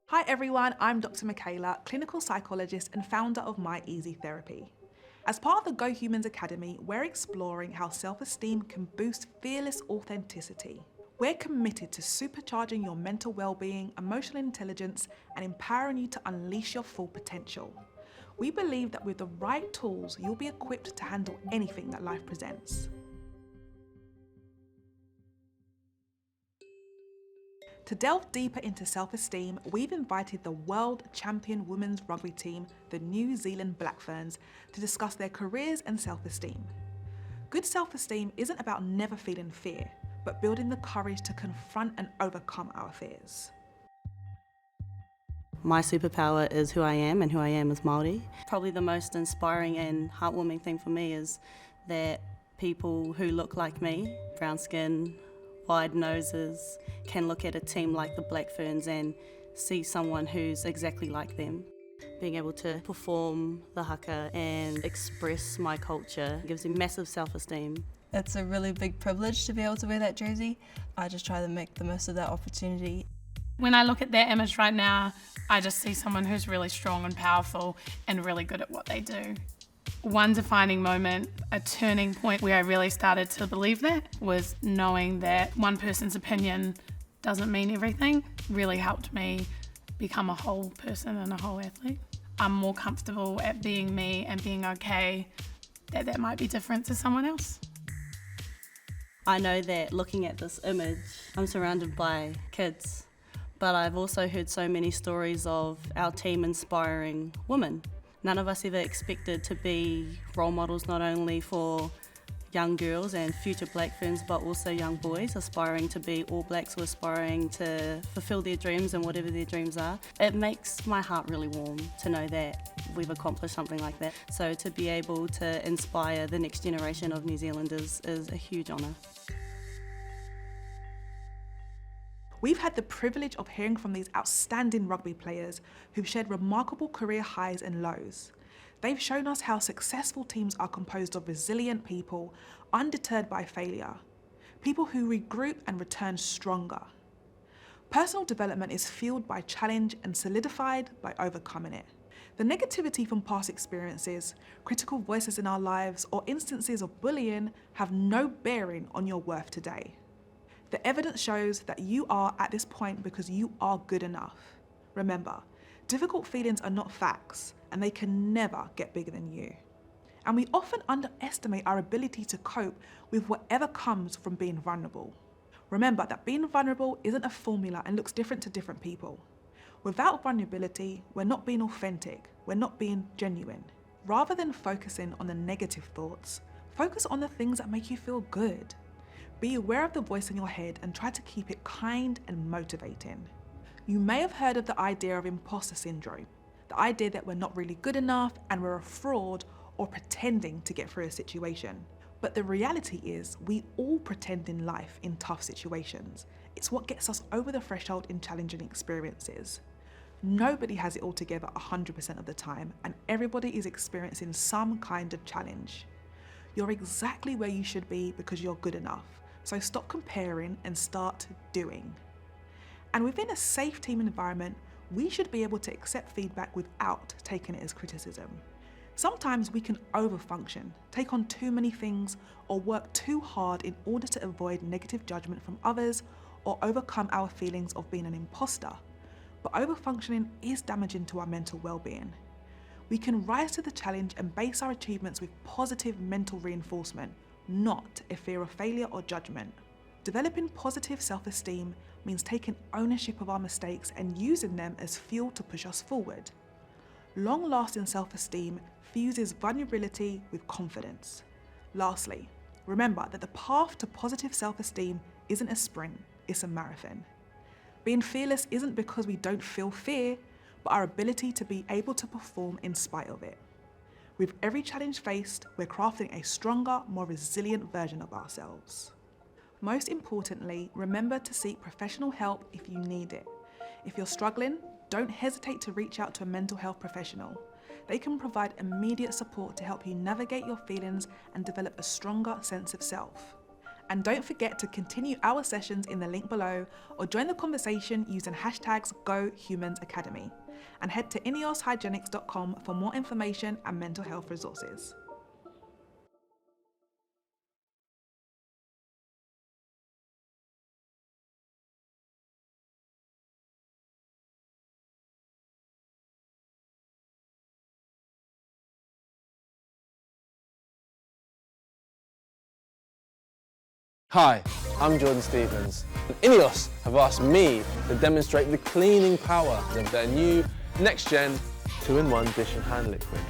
Hi everyone, I'm Dr. Michaela, clinical psychologist and founder of MyEasy Therapy. As part of the Go Humans Academy, we're exploring how self-esteem can boost fearless authenticity. We're committed to supercharging your mental well-being, emotional intelligence, and empowering you to unleash your full potential. We believe that with the right tools, you'll be equipped to handle anything that life presents. To delve deeper into self-esteem, we've invited the world champion women's rugby team, the New Zealand Black Ferns, to discuss their careers and self-esteem. Good self-esteem isn't about never feeling fear, but building the courage to confront and overcome our fears. My superpower is who I am, and who I am is Māori. Probably the most inspiring and heartwarming thing for me is that people who look like me, brown skin, wide noses, can look at a team like the Black Ferns and see someone who's exactly like them. Being able to perform the haka and express my culture gives me massive self-esteem. It's a really big privilege to be able to wear that jersey. I just try to make the most of that opportunity. When I look at their image right now, I just see someone who's really strong and powerful and really good at what they do. One defining moment, a turning point where I really started to believe that, was knowing that one person's opinion doesn't mean everything, really helped me become a whole person and a whole athlete. I'm more comfortable at being me and being okay that might be different to someone else. I know that looking at this image, I'm surrounded by kids, but I've also heard so many stories of our team inspiring women. None of us ever expected to be role models, not only for young girls and future Black Ferns, but also young boys aspiring to be All Blacks, or aspiring to fulfill their dreams and whatever their dreams are. It makes my heart really warm to know that we've accomplished something like that. So to be able to inspire the next generation of New Zealanders is a huge honour. We've had the privilege of hearing from these outstanding rugby players who've shared remarkable career highs and lows. They've shown us how successful teams are composed of resilient people, undeterred by failure, people who regroup and return stronger. Personal development is fueled by challenge and solidified by overcoming it. The negativity from past experiences, critical voices in our lives, or instances of bullying have no bearing on your worth today. The evidence shows that you are at this point because you are good enough. Remember, difficult feelings are not facts, and they can never get bigger than you. And we often underestimate our ability to cope with whatever comes from being vulnerable. Remember that being vulnerable isn't a formula and looks different to different people. Without vulnerability, we're not being authentic, we're not being genuine. Rather than focusing on the negative thoughts, focus on the things that make you feel good. Be aware of the voice in your head and try to keep it kind and motivating. You may have heard of the idea of imposter syndrome, the idea that we're not really good enough and we're a fraud or pretending to get through a situation. But the reality is, we all pretend in life in tough situations. It's what gets us over the threshold in challenging experiences. Nobody has it all together 100% of the time, and everybody is experiencing some kind of challenge. You're exactly where you should be because you're good enough. So stop comparing and start doing. And within a safe team environment, we should be able to accept feedback without taking it as criticism. Sometimes we can overfunction, take on too many things, or work too hard in order to avoid negative judgment from others or overcome our feelings of being an imposter. But overfunctioning is damaging to our mental well-being. We can rise to the challenge and base our achievements with positive mental reinforcement, not a fear of failure or judgment. Developing positive self-esteem means taking ownership of our mistakes and using them as fuel to push us forward. Long-lasting self-esteem fuses vulnerability with confidence. Lastly, remember that the path to positive self-esteem isn't a sprint, it's a marathon. Being fearless isn't because we don't feel fear, but our ability to be able to perform in spite of it. With every challenge faced, we're crafting a stronger, more resilient version of ourselves. Most importantly, remember to seek professional help if you need it. If you're struggling, don't hesitate to reach out to a mental health professional. They can provide immediate support to help you navigate your feelings and develop a stronger sense of self. And don't forget to continue our sessions in the link below or join the conversation using hashtags GoHumansAcademy. And head to INEOSHygienics.com for more information and mental health resources. Hi, I'm Jordan Stevens. INEOS have asked me to demonstrate the cleaning power of their new next-gen 2-in-1 dish and hand liquid.